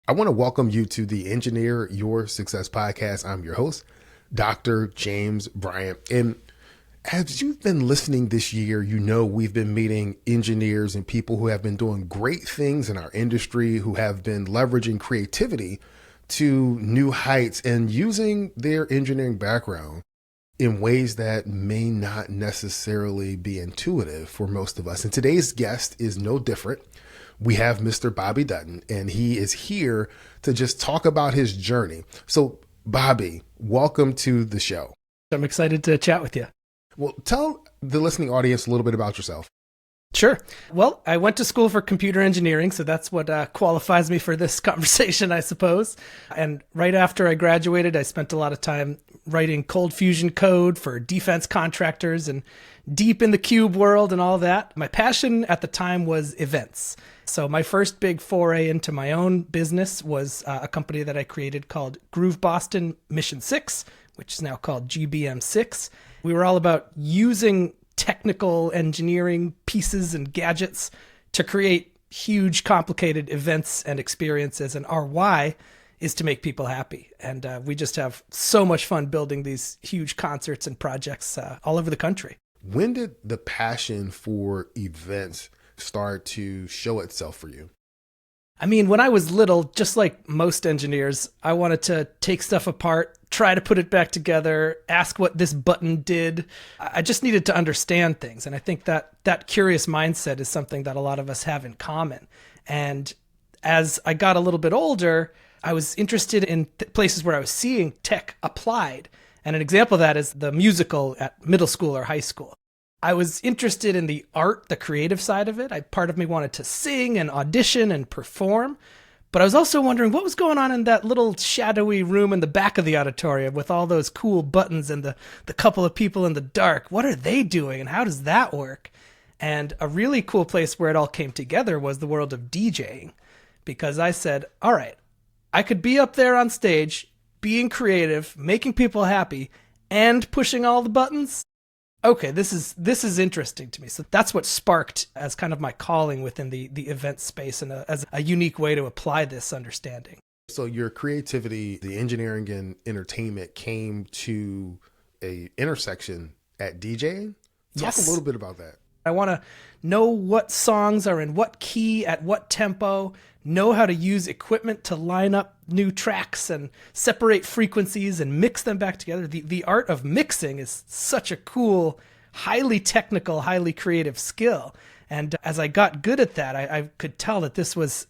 I want to welcome you to the Engineer Your Success podcast. I'm your host, Dr. James Bryant. And as you've been listening this year, you know we've been meeting engineers and people who have been doing great things in our industry, who have been leveraging creativity to new heights and using their engineering background in ways that may not necessarily be intuitive for most of us. And today's guest is no different. We have Mr. Bobby Dutton, and he is here to just talk about his journey. So, Bobby, welcome to the show. I'm excited to chat with you. Well, tell the listening audience a little bit about yourself. Sure. Well, I went to school for computer engineering, so that's what qualifies me for this conversation, I suppose. And right after I graduated, I spent a lot of time writing cold fusion code for defense contractors and deep in the cube world and all that. My passion at the time was events. So my first big foray into my own business was a company that I created called Groove Boston Mission 6, which is now called GBM Six. We were all about using technical engineering pieces and gadgets to create huge, complicated events and experiences. And our why is to make people happy. And we just have so much fun building these huge concerts and projects all over the country. When did the passion for events start to show itself for you? I mean, when I was little, just like most engineers, I wanted to take stuff apart, try to put it back together, ask what this button did. I just needed to understand things. And I think that curious mindset is something that a lot of us have in common. And as I got a little bit older, I was interested in places where I was seeing tech applied. And an example of that is the musical at middle school or high school. I was interested in the art, the creative side of it. Part of me wanted to sing and audition and perform. But I was also wondering what was going on in that little shadowy room in the back of the auditorium with all those cool buttons and the couple of people in the dark. What are they doing and how does that work? And a really cool place where it all came together was the world of DJing. Because I said, all right, I could be up there on stage, being creative, making people happy, and pushing all the buttons. Okay, this is interesting to me. So that's what sparked as kind of my calling within the event space and as a unique way to apply this understanding. So your creativity, the engineering and entertainment came to a intersection at DJing. Talk a little bit about that. I want to know what songs are in what key, at what tempo, know how to use equipment to line up new tracks and separate frequencies and mix them back together. The art of mixing is such a cool, highly technical, highly creative skill. And as I got good at that, I could tell that this was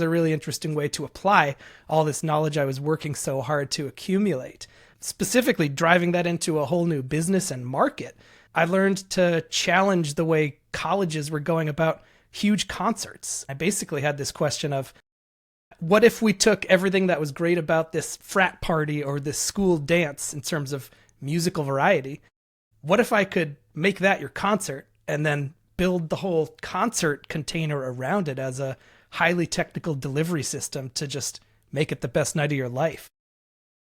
a really interesting way to apply all this knowledge I was working so hard to accumulate, specifically driving that into a whole new business and market. I learned to challenge the way colleges were going about huge concerts. I basically had this question of, what if we took everything that was great about this frat party or this school dance in terms of musical variety? What if I could make that your concert and then build the whole concert container around it as a highly technical delivery system to just make it the best night of your life?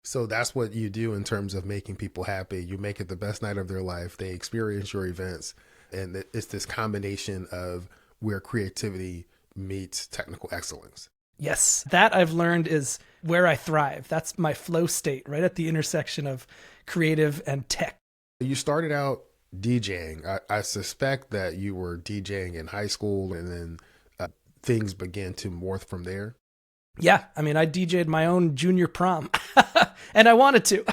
So that's what you do in terms of making people happy. You make it the best night of their life. They experience your events. And it's this combination of where creativity meets technical excellence. Yes, that I've learned is where I thrive. That's my flow state, right at the intersection of creative and tech. You started out DJing. I suspect that you were DJing in high school and then things began to morph from there. Yeah, I mean, I DJ'd my own junior prom, and I wanted to.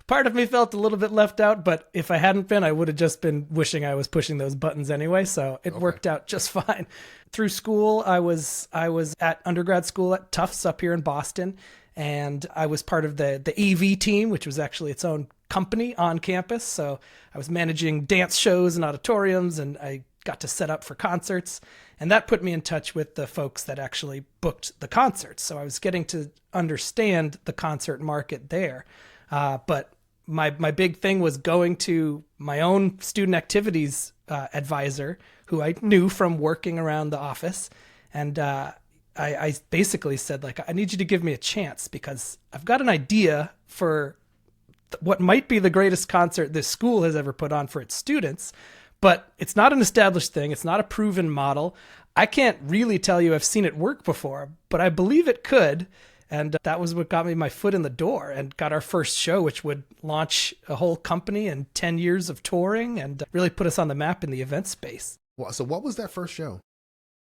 Part of me felt a little bit left out, but if I hadn't been, I would have just been wishing I was pushing those buttons anyway, so it worked out just fine. Through school, I was at undergrad school at Tufts up here in Boston, and I was part of the AV team, which was actually its own company on campus, so I was managing dance shows and auditoriums, and I got to set up for concerts. And that put me in touch with the folks that actually booked the concerts. So I was getting to understand the concert market there. But my big thing was going to my own student activities advisor, who I knew from working around the office. And I basically said, like, I need you to give me a chance because I've got an idea for what might be the greatest concert this school has ever put on for its students. But it's not an established thing. It's not a proven model. I can't really tell you I've seen it work before, but I believe it could. And that was what got me my foot in the door and got our first show, which would launch a whole company and 10 years of touring and really put us on the map in the event space. Well, so what was that first show?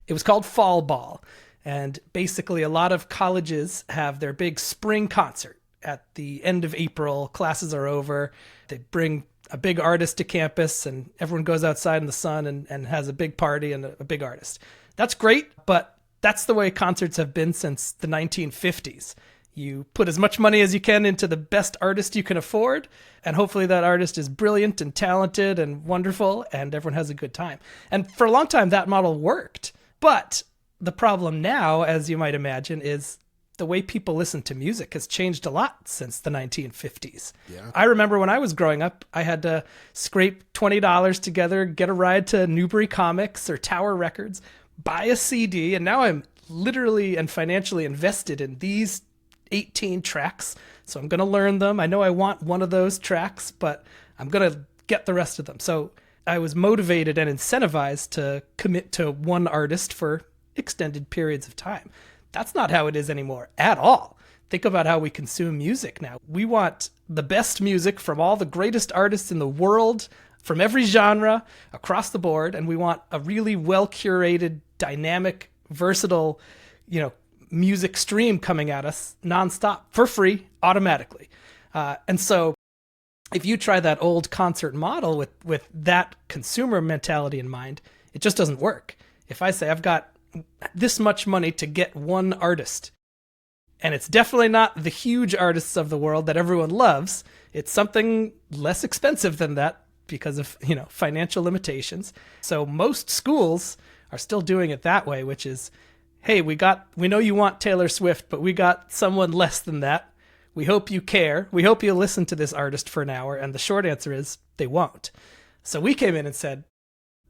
It was called Fall Ball. And basically a lot of colleges have their big spring concert at the end of April. Classes are over. They bring a big artist to campus and everyone goes outside in the sun and has a big party and a big artist. That's great, but that's the way concerts have been since the 1950s. You put as much money as you can into the best artist you can afford, and hopefully that artist is brilliant and talented and wonderful, and everyone has a good time. And for a long time, that model worked. But the problem now, as you might imagine, is the way people listen to music has changed a lot since the 1950s. Yeah. I remember when I was growing up, I had to scrape $20 together, get a ride to Newbury Comics or Tower Records, buy a CD, and now I'm literally and financially invested in these 18 tracks. So I'm going to learn them. I know I want one of those tracks, but I'm going to get the rest of them. So I was motivated and incentivized to commit to one artist for extended periods of time. That's not how it is anymore at all. Think about how we consume music now. We want the best music from all the greatest artists in the world, from every genre, across the board, and we want a really well-curated, dynamic, versatile, music stream coming at us nonstop, for free, automatically. And so if you try that old concert model with that consumer mentality in mind, it just doesn't work. If I say I've got this much money to get one artist, and it's definitely not the huge artists of the world that everyone loves, it's something less expensive than that because of financial limitations. So most schools are still doing it that way, which is, hey, we know you want Taylor Swift, but we got someone less than that. We hope you care. We hope you listen to this artist for an hour. And the short answer is they won't. So we came in and said,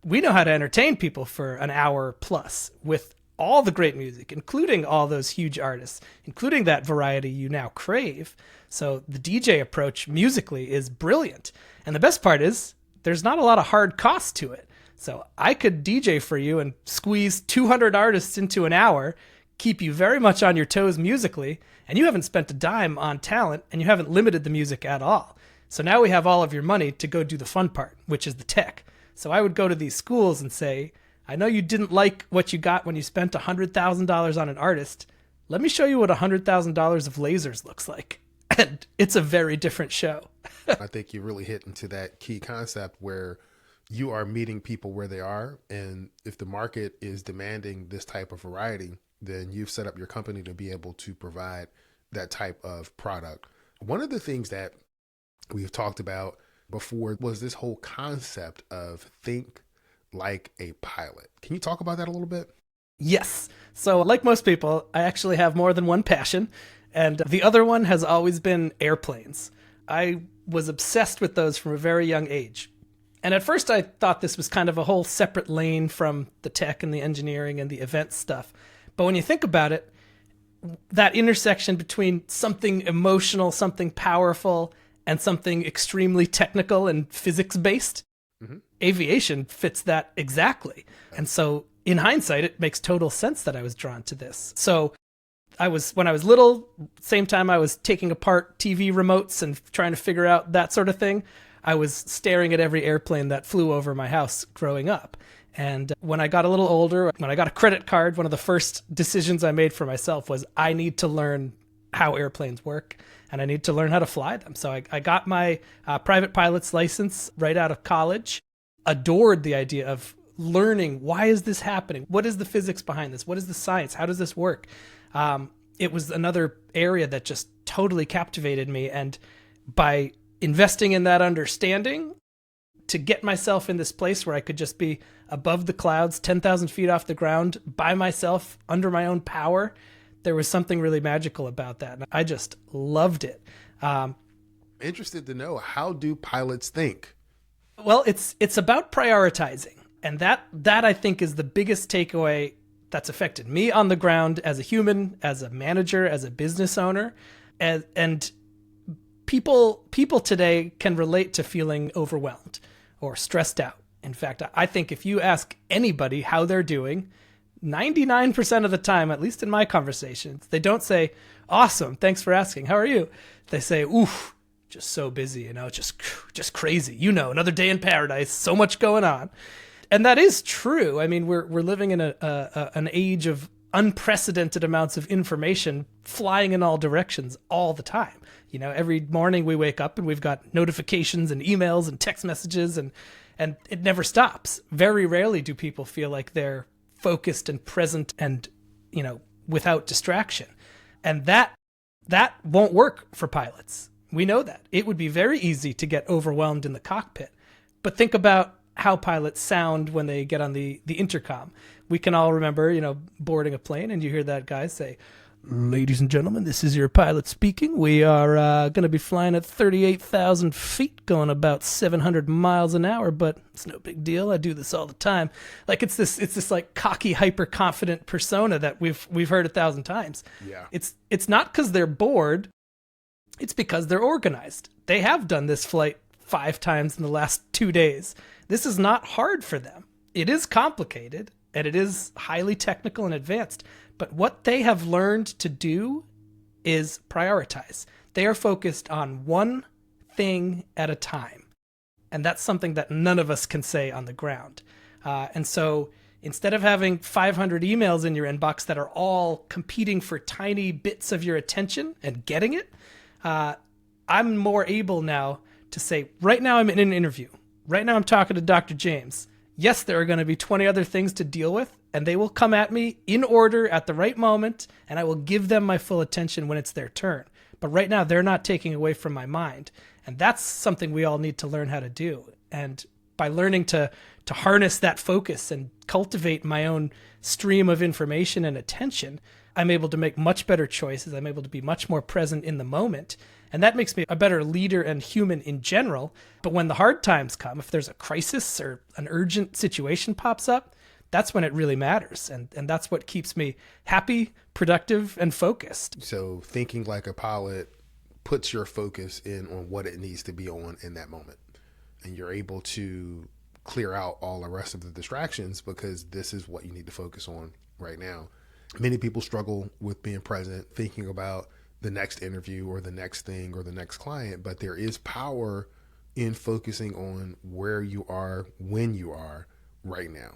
we know how to entertain people for an hour plus with all the great music, including all those huge artists, including that variety you now crave. So the DJ approach musically is brilliant. And the best part is there's not a lot of hard cost to it. So I could DJ for you and squeeze 200 artists into an hour, keep you very much on your toes musically, and you haven't spent a dime on talent, and you haven't limited the music at all. So now we have all of your money to go do the fun part, which is the tech. So I would go to these schools and say, I know you didn't like what you got when you spent $100,000 on an artist. Let me show you what $100,000 of lasers looks like. And it's a very different show. I think you really hit into that key concept where you are meeting people where they are. And if the market is demanding this type of variety, then you've set up your company to be able to provide that type of product. One of the things that we've talked about before was this whole concept of think like a pilot. Can you talk about that a little bit? Yes. So like most people, I actually have more than one passion. And the other one has always been airplanes. I was obsessed with those from a very young age. And at first I thought this was kind of a whole separate lane from the tech and the engineering and the event stuff. But when you think about it, that intersection between something emotional, something powerful, and something extremely technical and physics-based, aviation fits that exactly. And so in hindsight, it makes total sense that I was drawn to this. So when I was little, same time I was taking apart TV remotes and trying to figure out that sort of thing, I was staring at every airplane that flew over my house growing up. And when I got a little older, when I got a credit card, one of the first decisions I made for myself was I need to learn how airplanes work and I need to learn how to fly them. So I got my private pilot's license right out of college, adored the idea of learning, why is this happening? What is the physics behind this? What is the science? How does this work? It was another area that just totally captivated me. And by investing in that understanding, to get myself in this place where I could just be above the clouds, 10,000 feet off the ground, by myself, under my own power, there was something really magical about that. And I just loved it. Interested to know, how do pilots think? Well, it's about prioritizing. And that I think is the biggest takeaway that's affected me on the ground as a human, as a manager, as a business owner. And people today can relate to feeling overwhelmed or stressed out. In fact, I think if you ask anybody how they're doing, 99% of the time, at least in my conversations, they don't say, awesome, thanks for asking, how are you? They say, oof, just so busy, just crazy. Another day in paradise, so much going on. And that is true. I mean, we're living in an age of unprecedented amounts of information flying in all directions all the time. Every morning we wake up and we've got notifications and emails and text messages, and it never stops. Very rarely do people feel like they're focused and present and, without distraction. And that won't work for pilots. We know that. It would be very easy to get overwhelmed in the cockpit. But think about how pilots sound when they get on the intercom. We can all remember, boarding a plane and you hear that guy say, ladies and gentlemen, this is your pilot speaking. We are going to be flying at 38,000 feet, going about 700 miles an hour, but it's no big deal. I do this all the time. Like it's this like cocky, hyper confident persona that we've heard 1,000 times. Yeah. It's not because they're bored. It's because they're organized. They have done this flight 5 times in the last 2 days. This is not hard for them. It is complicated and it is highly technical and advanced. But what they have learned to do is prioritize. They are focused on one thing at a time. And that's something that none of us can say on the ground. And so instead of having 500 emails in your inbox that are all competing for tiny bits of your attention and getting it, I'm more able now to say, right now I'm in an interview. Right now I'm talking to Dr. James. Yes, there are going to be 20 other things to deal with, and they will come at me in order at the right moment, and I will give them my full attention when it's their turn. But right now, they're not taking away from my mind, and that's something we all need to learn how to do. And by learning to harness that focus and cultivate my own stream of information and attention, I'm able to make much better choices. I'm able to be much more present in the moment. And that makes me a better leader and human in general. But when the hard times come, if there's a crisis or an urgent situation pops up, that's when it really matters. And that's what keeps me happy, productive, and focused. So thinking like a pilot puts your focus in on what it needs to be on in that moment. And you're able to clear out all the rest of the distractions because this is what you need to focus on right now. Many people struggle with being present, thinking about the next interview or the next thing or the next client, but there is power in focusing on where you are, when you are right now.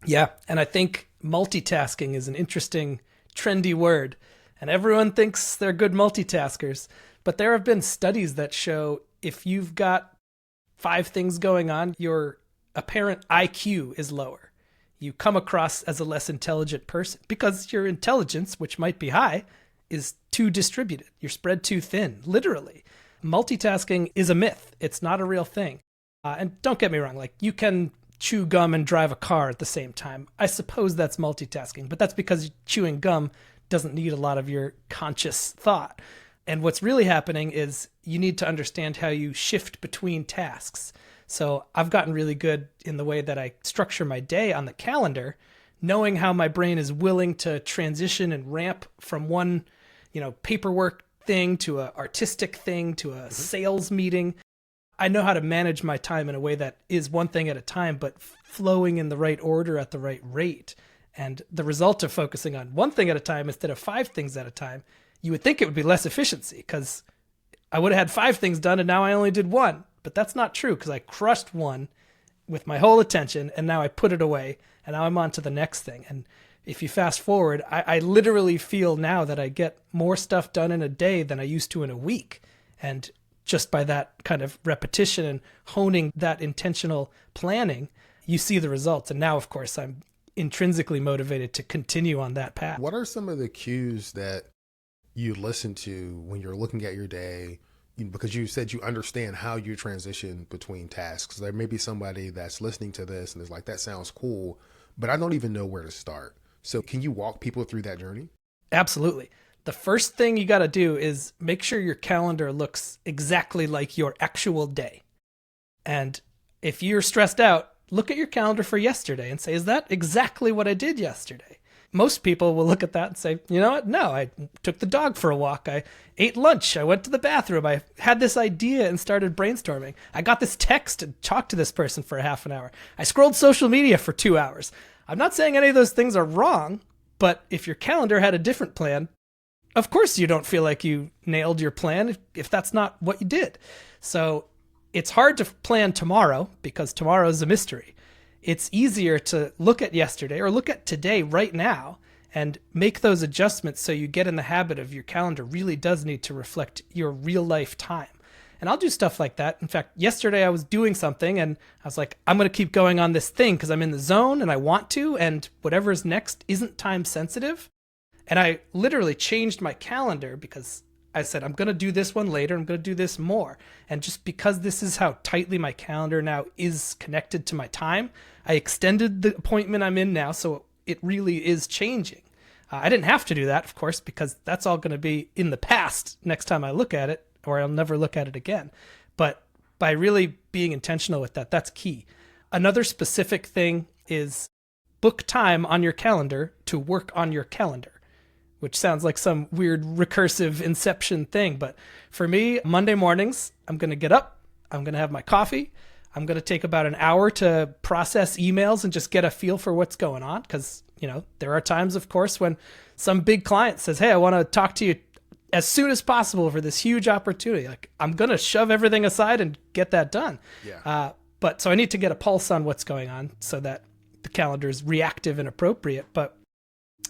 Yeah. And I think multitasking is an interesting, trendy word, and everyone thinks they're good multitaskers, but there have been studies that show if you've got 5 things going on, your apparent IQ is lower. You come across as a less intelligent person because your intelligence, which might be high, is too distributed. You're spread too thin, literally. Multitasking is a myth. It's not a real thing. And don't get me wrong, like you can chew gum and drive a car at the same time. I suppose that's multitasking, but that's because chewing gum doesn't need a lot of your conscious thought. And what's really happening is you need to understand how you shift between tasks. So I've gotten really good in the way that I structure my day on the calendar, knowing how my brain is willing to transition and ramp from one, paperwork thing to an artistic thing to a sales meeting. I know how to manage my time in a way that is one thing at a time, but flowing in the right order at the right rate. And the result of focusing on one thing at a time instead of 5 things at a time, you would think it would be less efficiency because I would have had 5 things done and now I only did 1. But that's not true because I crushed one with my whole attention and now I put it away and now I'm on to the next thing. And if you fast forward, I literally feel now that I get more stuff done in a day than I used to in a week. And just by that kind of repetition and honing that intentional planning, you see the results. And now, of course, I'm intrinsically motivated to continue on that path. What are some of the cues that you listen to when you're looking at your day? Because you said you understand how you transition between tasks. There may be somebody that's listening to this and is like, that sounds cool, but I don't even know where to start. So can you walk people through that journey? Absolutely. The first thing you got to do is make sure your calendar looks exactly like your actual day. And if you're stressed out, look at your calendar for yesterday and say, is that exactly what I did yesterday? Most people will look at that and say, you know what? No, I took the dog for a walk. I ate lunch. I went to the bathroom. I had this idea and started brainstorming. I got this text and talked to this person for a half an hour. I scrolled social media for 2 hours. I'm not saying any of those things are wrong, but if your calendar had a different plan, of course you don't feel like you nailed your plan if that's not what you did. So it's hard to plan tomorrow because tomorrow is a mystery. It's easier to look at yesterday or look at today right now and make those adjustments so you get in the habit of your calendar really does need to reflect your real life time. And I'll do stuff like that. In fact, yesterday I was doing something and I was like, I'm going to keep going on this thing because I'm in the zone and I want to, and whatever is next isn't time sensitive. And I literally changed my calendar because I said, I'm going to do this one later. I'm going to do this more. And just because this is how tightly my calendar now is connected to my time, I extended the appointment I'm in now. So it really is changing. I didn't have to do that, of course, because that's all going to be in the past next time I look at it, or I'll never look at it again. But by really being intentional with that, that's key. Another specific thing is book time on your calendar to work on your calendar, which sounds like some weird recursive inception thing. But for me, Monday mornings, I'm going to get up, I'm going to have my coffee, I'm going to take about an hour to process emails and just get a feel for what's going on. Because, there are times, of course, when some big client says, hey, I want to talk to you as soon as possible for this huge opportunity. Like, I'm going to shove everything aside and get that done. Yeah. But so I need to get a pulse on what's going on so that the calendar is reactive and appropriate. But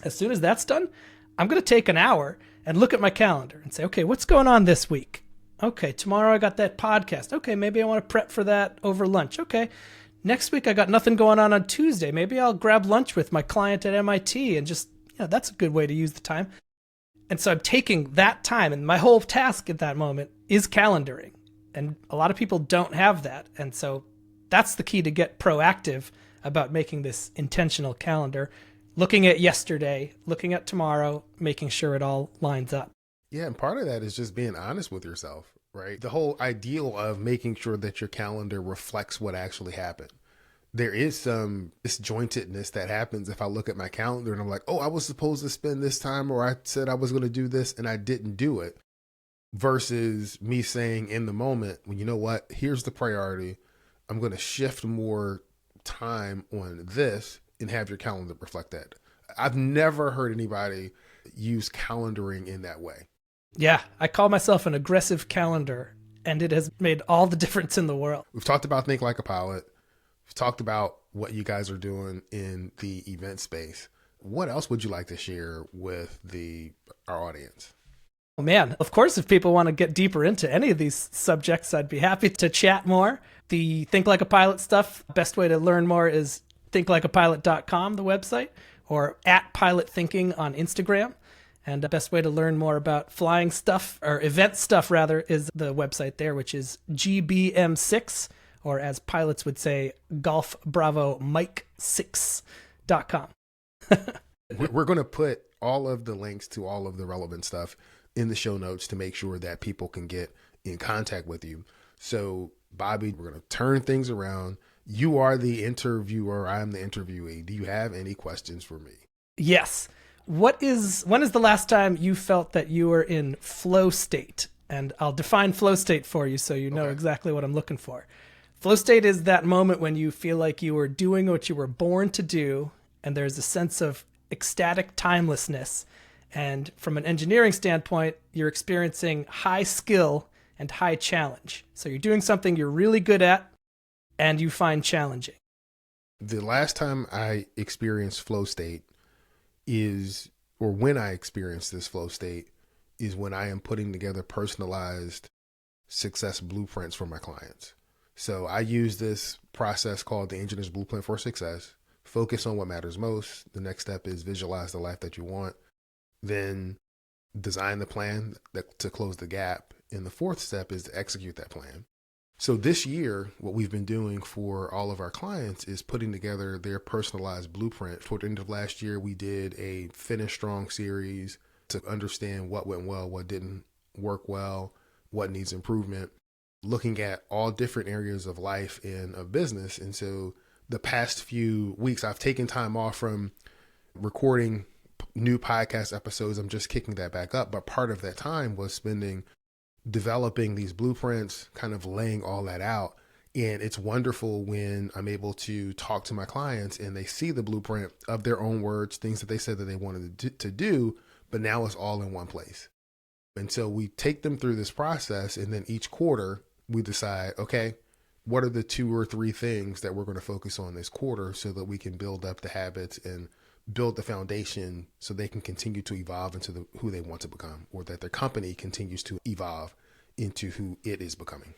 as soon as that's done, I'm going to take an hour and look at my calendar and say, okay, what's going on this week? Okay, tomorrow I got that podcast. Okay, maybe I want to prep for that over lunch. Okay, next week I got nothing going on Tuesday. Maybe I'll grab lunch with my client at MIT and just, that's a good way to use the time. And so I'm taking that time, and my whole task at that moment is calendaring. And a lot of people don't have that. And so that's the key to get proactive about making this intentional calendar, looking at yesterday, looking at tomorrow, making sure it all lines up. Yeah, and part of that is just being honest with yourself, right? The whole ideal of making sure that your calendar reflects what actually happened. There is some disjointedness that happens if I look at my calendar and I'm like, oh, I was supposed to spend this time, or I said I was going to do this and I didn't do it, versus me saying in the moment, well, you know what, here's the priority. I'm going to shift more time on this and have your calendar reflect that. I've never heard anybody use calendaring in that way. Yeah, I call myself an aggressive calendar, and it has made all the difference in the world. We've talked about Think Like a Pilot. We've talked about what you guys are doing in the event space. What else would you like to share with our audience? Oh, man, of course, if people want to get deeper into any of these subjects, I'd be happy to chat more. The Think Like a Pilot stuff, best way to learn more is thinklikeapilot.com, the website, or at Pilot Thinking on Instagram. And the best way to learn more about flying stuff, or event stuff rather, is the website there, which is GBM Six, or as pilots would say, Golf Bravo Mike 6.com. We're going to put all of the links to all of the relevant stuff in the show notes to make sure that people can get in contact with you. So, Bobby, we're going to turn things around. You are the interviewer. I'm the interviewee. Do you have any questions for me? Yes. When is the last time you felt that you were in flow state? And I'll define flow state for you so you know exactly what I'm looking for. Flow state is that moment when you feel like you were doing what you were born to do, and there's a sense of ecstatic timelessness. And from an engineering standpoint, you're experiencing high skill and high challenge. So you're doing something you're really good at and you find challenging. The last time I experienced flow state when I experience this flow state is when I am putting together personalized success blueprints for my clients. So I use this process called the Engineer's Blueprint for Success. Focus on what matters most. The next step is visualize the life that you want. Then design the plan to close the gap. And the fourth step is to execute that plan. So this year, what we've been doing for all of our clients is putting together their personalized blueprint. Toward the end of last year, we did a Finish Strong series to understand what went well, what didn't work well, what needs improvement, looking at all different areas of life and of business. And so the past few weeks, I've taken time off from recording new podcast episodes. I'm just kicking that back up. But part of that time was spending developing these blueprints, kind of laying all that out And it's wonderful when I'm able to talk to my clients and they see the blueprint of their own words, things that they said that they wanted to do, but now it's all in one place. And so we take them through this process, and then each quarter we decide, okay, what are the 2 or 3 things that we're going to focus on this quarter so that we can build up the habits and build the foundation so they can continue to evolve into who they want to become, or that their company continues to evolve into who it is becoming.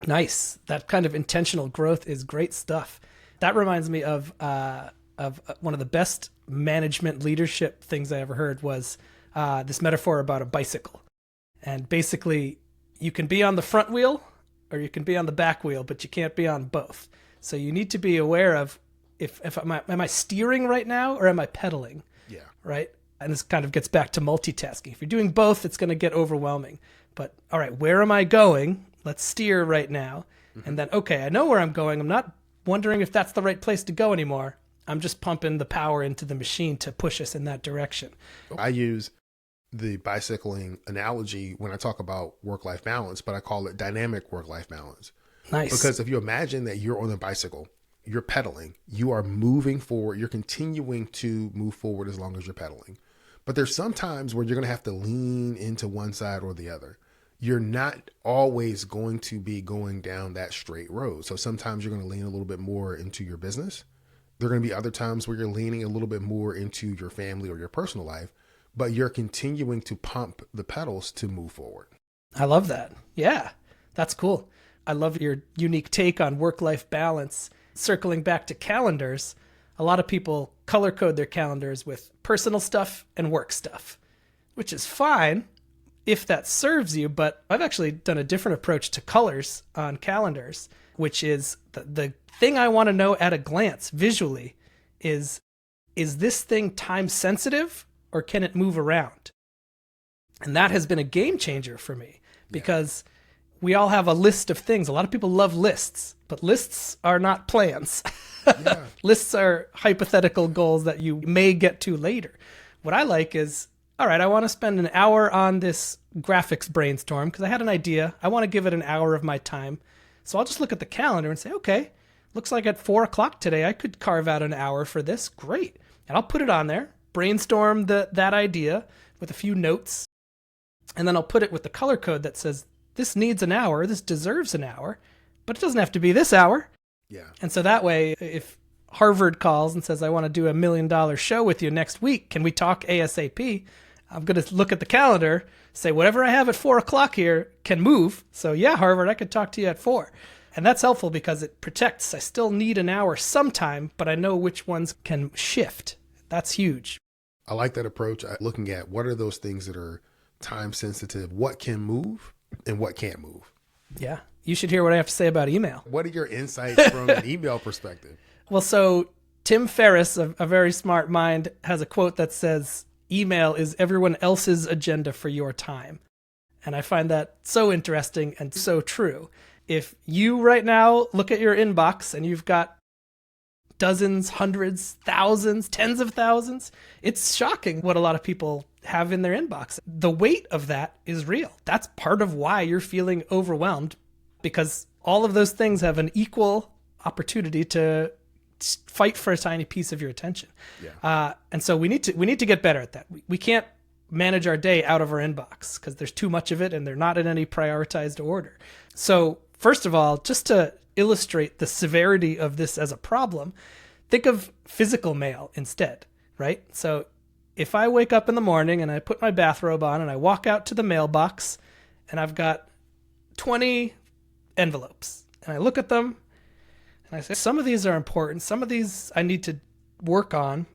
Nice. That kind of intentional growth is great stuff. That reminds me of one of the best management leadership things I ever heard was this metaphor about a bicycle. And basically, you can be on the front wheel or you can be on the back wheel, but you can't be on both. So you need to be aware of am I steering right now or am I pedaling? Yeah. Right? And this kind of gets back to multitasking. If you're doing both, it's going to get overwhelming. But all right, where am I going? Let's steer right now. Mm-hmm. And then, okay, I know where I'm going. I'm not wondering if that's the right place to go anymore. I'm just pumping the power into the machine to push us in that direction. I use the bicycling analogy when I talk about work-life balance, but I call it dynamic work-life balance. Nice. Because if you imagine that you're on a bicycle, you're pedaling, you are moving forward, you're continuing to move forward as long as you're pedaling. But there's some times where you're going to have to lean into one side or the other. You're not always going to be going down that straight road. So sometimes you're going to lean a little bit more into your business. There are going to be other times where you're leaning a little bit more into your family or your personal life, but you're continuing to pump the pedals to move forward. I love that. Yeah, that's cool. I love your unique take on work-life balance. Circling back to calendars, a lot of people color code their calendars with personal stuff and work stuff, which is fine if that serves you, but I've actually done a different approach to colors on calendars, which is the thing I want to know at a glance visually is this thing time sensitive or can it move around? And that has been a game changer for me because we all have a list of things. A lot of people love lists, but lists are not plans. Yeah. Lists are hypothetical goals that you may get to later. What I like is, all right, I want to spend an hour on this graphics brainstorm because I had an idea. I want to give it an hour of my time. So I'll just look at the calendar and say, okay, looks like at 4:00 today, I could carve out an hour for this. Great. And I'll put it on there, brainstorm that idea with a few notes, and then I'll put it with the color code that says, this needs an hour, this deserves an hour, but it doesn't have to be this hour. Yeah. And so that way, if Harvard calls and says, I want to do $1 million show with you next week, can we talk ASAP? I'm going to look at the calendar, say whatever I have at 4:00 here can move. So yeah, Harvard, I could talk to you at 4. And that's helpful because it protects, I still need an hour sometime, but I know which ones can shift. That's huge. I like that approach. Looking at what are those things that are time sensitive, what can move and what can't move. Yeah. You should hear what I have to say about email. What are your insights from an email perspective? Well, so Tim Ferriss, a very smart mind, has a quote that says, email is everyone else's agenda for your time. And I find that so interesting and so true. If you right now look at your inbox and you've got dozens, hundreds, thousands, tens of thousands, it's shocking what a lot of people have in their inbox. The weight of that is real. That's part of why you're feeling overwhelmed, because all of those things have an equal opportunity to fight for a tiny piece of your attention. Yeah. And so we need to get better at that. We can't manage our day out of our inbox because there's too much of it and they're not in any prioritized order. So first of all, just to illustrate the severity of this as a problem, think of physical mail instead, right? So if I wake up in the morning and I put my bathrobe on and I walk out to the mailbox and I've got 20 envelopes and I look at them and I say, some of these are important. Some of these I need to work on.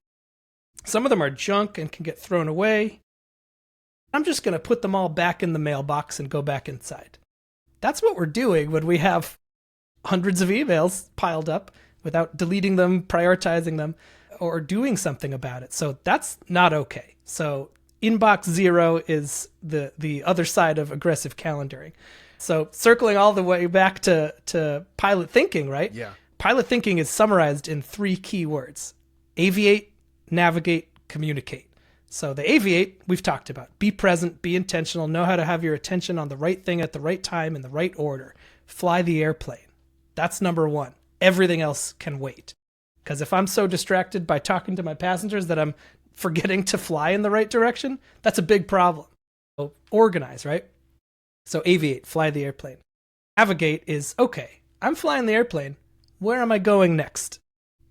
Some of them are junk and can get thrown away. I'm just going to put them all back in the mailbox and go back inside. That's what we're doing when we have hundreds of emails piled up without deleting them, prioritizing them, or doing something about it. So that's not okay. So inbox zero is the other side of aggressive calendaring. So circling all the way back to pilot thinking, right? Yeah. Pilot thinking is summarized in 3 key words: aviate, navigate, communicate. So the aviate, we've talked about. Be present, be intentional, know how to have your attention on the right thing at the right time in the right order. Fly the airplane. That's number one. Everything else can wait. Because if I'm so distracted by talking to my passengers that I'm forgetting to fly in the right direction, that's a big problem. So organize, right? So aviate, fly the airplane. Navigate is, okay, I'm flying the airplane. Where am I going next?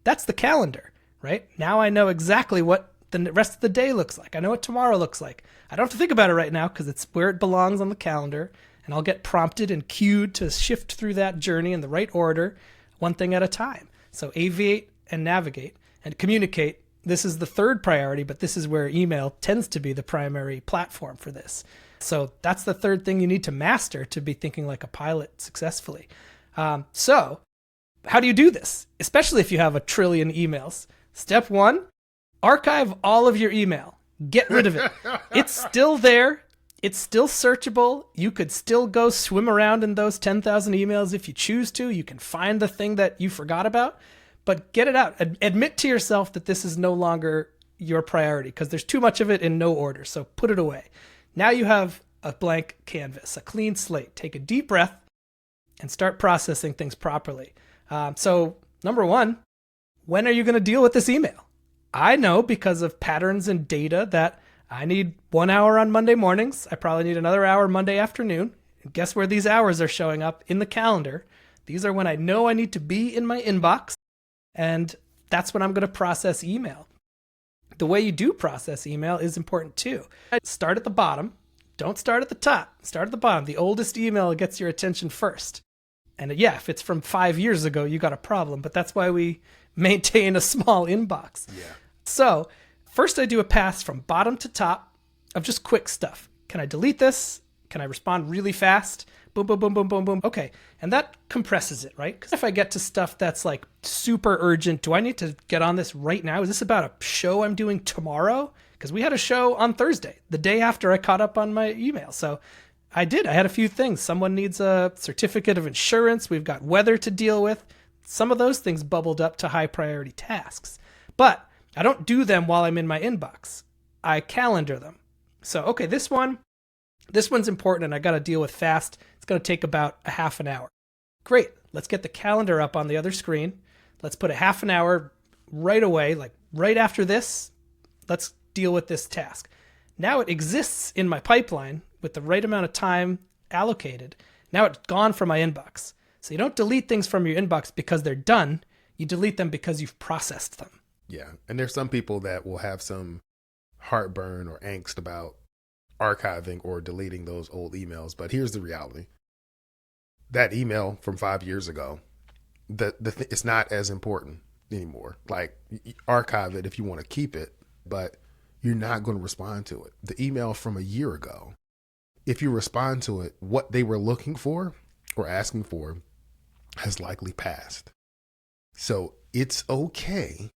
That's the calendar, right? Now I know exactly what the rest of the day looks like. I know what tomorrow looks like. I don't have to think about it right now because it's where it belongs on the calendar, and I'll get prompted and cued to shift through that journey in the right order, one thing at a time. So aviate and navigate and communicate. This is the third priority, but this is where email tends to be the primary platform for this. So that's the third thing you need to master to be thinking like a pilot successfully. So how do you do this? Especially if you have a trillion emails. Step one, archive all of your email. Get rid of it. It's still there. It's still searchable. You could still go swim around in those 10,000 emails if you choose to. You can find the thing that you forgot about, but get it out. Admit to yourself that this is no longer your priority because there's too much of it in no order. So put it away. Now you have a blank canvas, a clean slate. Take a deep breath and start processing things properly. So number one, when are you going to deal with this email? I know because of patterns and data that I need 1 hour on Monday mornings. I probably need another hour Monday afternoon. And guess where these hours are showing up? In the calendar. These are when I know I need to be in my inbox. And that's when I'm going to process email. The way you do process email is important too. Start at the bottom. Don't start at the top. Start at the bottom. The oldest email gets your attention first. And yeah, if it's from 5 years ago, you got a problem. But that's why we maintain a small inbox. Yeah. So first I do a pass from bottom to top of just quick stuff. Can I delete this? Can I respond really fast? Boom, boom, boom, boom, boom, boom. Okay. And that compresses it, right? Because if I get to stuff that's like super urgent, do I need to get on this right now? Is this about a show I'm doing tomorrow? Because we had a show on Thursday, the day after I caught up on my email. So I had a few things. Someone needs a certificate of insurance. We've got weather to deal with. Some of those things bubbled up to high priority tasks. But I don't do them while I'm in my inbox. I calendar them. So, okay, this one's important and I got to deal with fast. It's going to take about a half an hour. Great. Let's get the calendar up on the other screen. Let's put a half an hour right away, like right after this. Let's deal with this task. Now it exists in my pipeline with the right amount of time allocated. Now it's gone from my inbox. So you don't delete things from your inbox because they're done. You delete them because you've processed them. Yeah. And there's some people that will have some heartburn or angst about archiving or deleting those old emails. But here's the reality. That email from 5 years ago, it's not as important anymore. Like, archive it if you want to keep it, but you're not going to respond to it. The email from a year ago, if you respond to it, what they were looking for or asking for has likely passed. So it's okay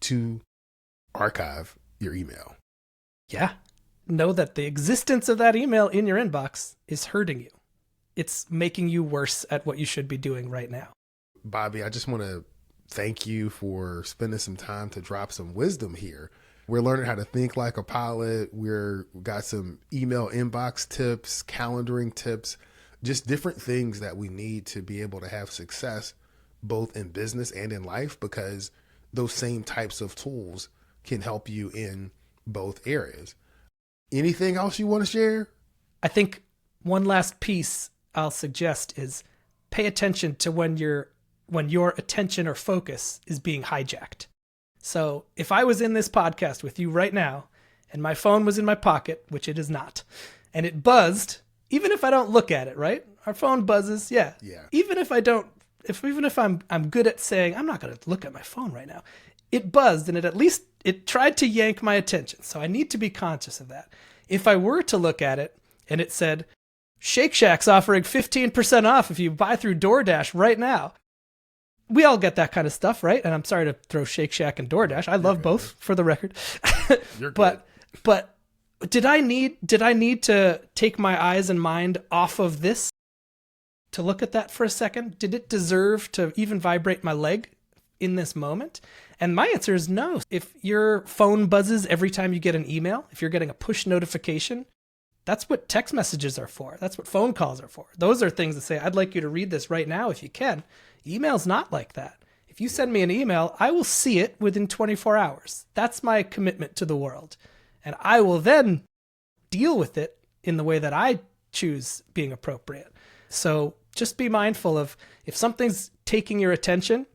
to archive your email. Yeah. Know that the existence of that email in your inbox is hurting you. It's making you worse at what you should be doing right now. Bobby, I just want to thank you for spending some time to drop some wisdom here. We're learning how to think like a pilot. We've got some email inbox tips, calendaring tips, just different things that we need to be able to have success both in business and in life, because those same types of tools can help you in both areas. Anything else you want to share? I think one last piece I'll suggest is pay attention to when your attention or focus is being hijacked. So if I was in this podcast with you right now and my phone was in my pocket, which it is not, and it buzzed, even if I don't look at it, right? Our phone buzzes. Yeah. Even if I'm good at saying, I'm not going to look at my phone right now. It buzzed and it tried to yank my attention. So I need to be conscious of that. If I were to look at it and it said, Shake Shack's offering 15% off if you buy through DoorDash right now. We all get that kind of stuff, right? And I'm sorry to throw Shake Shack and DoorDash. I love both, for the record. But did I need to take my eyes and mind off of this to look at that for a second? Did it deserve to even vibrate my leg in this moment? And my answer is no. If your phone buzzes every time you get an email, if you're getting a push notification, That's what text messages are for. That's what phone calls are for. Those are things that say, I'd like you to read this right now if you can. Email's not like that. If you send me an email, I will see it within 24 hours. That's my commitment to the world. And I will then deal with it in the way that I choose being appropriate. So just be mindful of if something's taking your attention,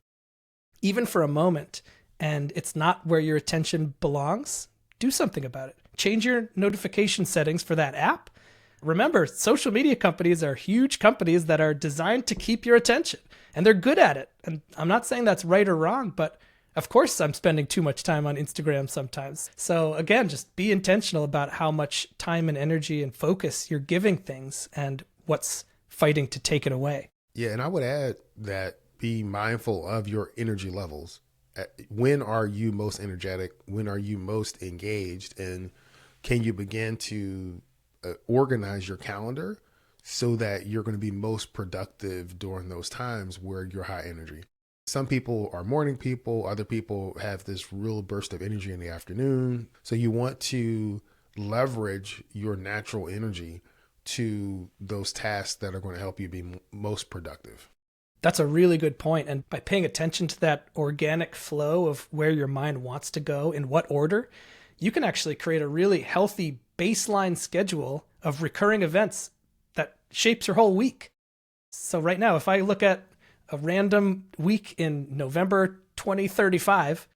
even for a moment, and it's not where your attention belongs, do something about it. Change your notification settings for that app. Remember, social media companies are huge companies that are designed to keep your attention, and they're good at it. And I'm not saying that's right or wrong, but of course I'm spending too much time on Instagram sometimes. So again, just be intentional about how much time and energy and focus you're giving things and what's fighting to take it away. Yeah, and I would add that be mindful of your energy levels. When are you most energetic? When are you most engaged? And can you begin to organize your calendar so that you're going to be most productive during those times where you're high energy? Some people are morning people. Other people have this real burst of energy in the afternoon. So you want to leverage your natural energy to those tasks that are going to help you be most productive. That's a really good point. And by paying attention to that organic flow of where your mind wants to go, in what order, you can actually create a really healthy baseline schedule of recurring events that shapes your whole week. So right now, if I look at a random week in November 2035,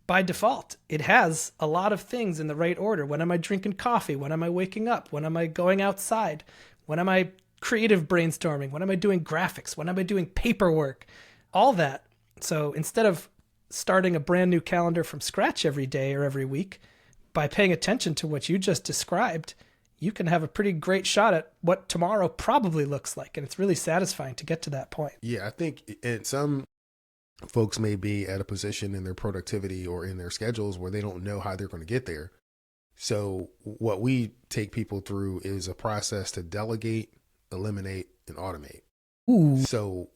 by default, it has a lot of things in the right order. When am I drinking coffee? When am I waking up? When am I going outside? When am I creative brainstorming? When am I doing graphics? When am I doing paperwork? All that. So instead of starting a brand new calendar from scratch every day or every week, by paying attention to what you just described, you can have a pretty great shot at what tomorrow probably looks like. And it's really satisfying to get to that point. Yeah, I think some folks may be at a position in their productivity or in their schedules where they don't know how they're going to get there. So what we take people through is a process to delegate, eliminate, and automate. Ooh. So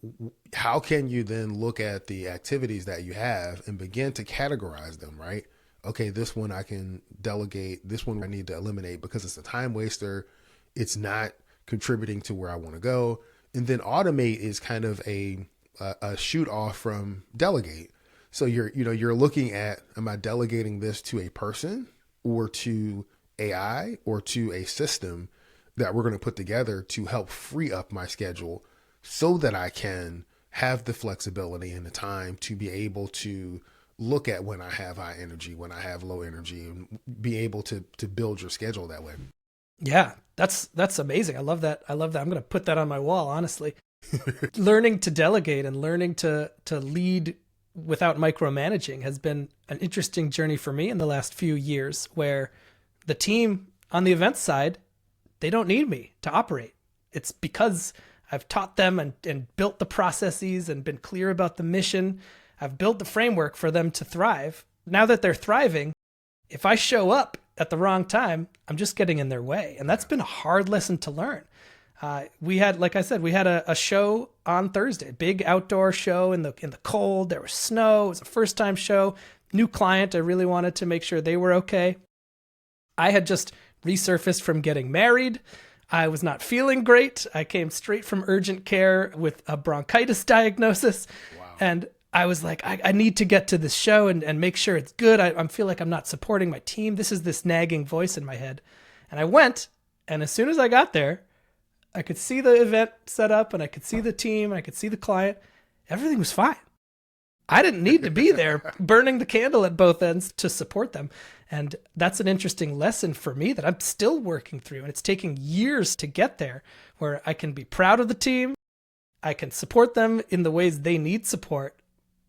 how can you then look at the activities that you have and begin to categorize them, right? Okay, this one I can delegate, this one I need to eliminate because it's a time waster. It's not contributing to where I want to go. And then automate is kind of a shoot off from delegate. So you're looking at, am I delegating this to a person or to AI or to a system that we're going to put together to help free up my schedule so that I can have the flexibility and the time to be able to look at when I have high energy, when I have low energy, and be able to build your schedule that way. Yeah, that's amazing. I love that. I'm going to put that on my wall, honestly. Learning to delegate and learning to lead without micromanaging has been an interesting journey for me in the last few years, where the team on the event side, they don't need me to operate. It's because I've taught them and built the processes and been clear about the mission. I've built the framework for them to thrive. Now that they're thriving, if I show up at the wrong time, I'm just getting in their way. And that's been a hard lesson to learn. We had, like I said, we had a show on Thursday, big outdoor show in the cold. There was snow. It was a first time show. New client. I really wanted to make sure they were okay. I had just resurfaced from getting married. I was not feeling great. I came straight from urgent care with a bronchitis diagnosis. Wow. And I was like, I need to get to this show and make sure it's good. I feel like I'm not supporting my team. This is this nagging voice in my head. And I went, and as soon as I got there, I could see the event set up and I could see the team. And I could see the client. Everything was fine. I didn't need to be there burning the candle at both ends to support them. And that's an interesting lesson for me that I'm still working through. And it's taking years to get there, where I can be proud of the team. I can support them in the ways they need support,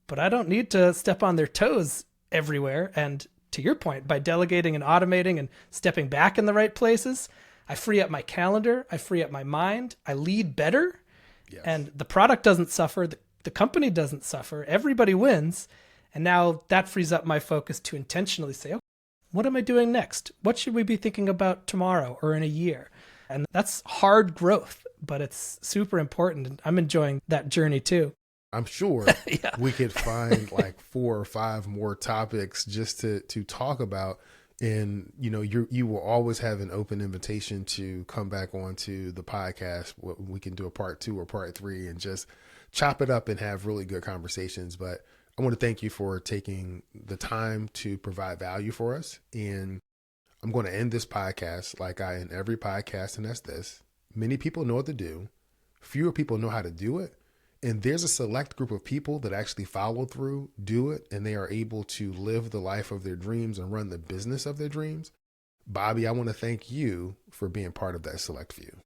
but I don't need to step on their toes everywhere. And to your point, by delegating and automating and stepping back in the right places, I free up my calendar. I free up my mind. I lead better. Yes. And the product doesn't suffer. The company doesn't suffer. Everybody wins. And now that frees up my focus to intentionally say, okay, what am I doing next? What should we be thinking about tomorrow or in a year? And that's hard growth, but it's super important. And I'm enjoying that journey too. I'm sure Yeah. we could find like 4 or 5 more topics just to talk about And you will always have an open invitation to come back onto the podcast. We can do a part 2 or part 3 and just chop it up and have really good conversations. But I want to thank you for taking the time to provide value for us. And I'm going to end this podcast like I end every podcast, and that's this. Many people know what to do. Fewer people know how to do it. And there's a select group of people that actually follow through, do it, and they are able to live the life of their dreams and run the business of their dreams. Bobby, I want to thank you for being part of that select few.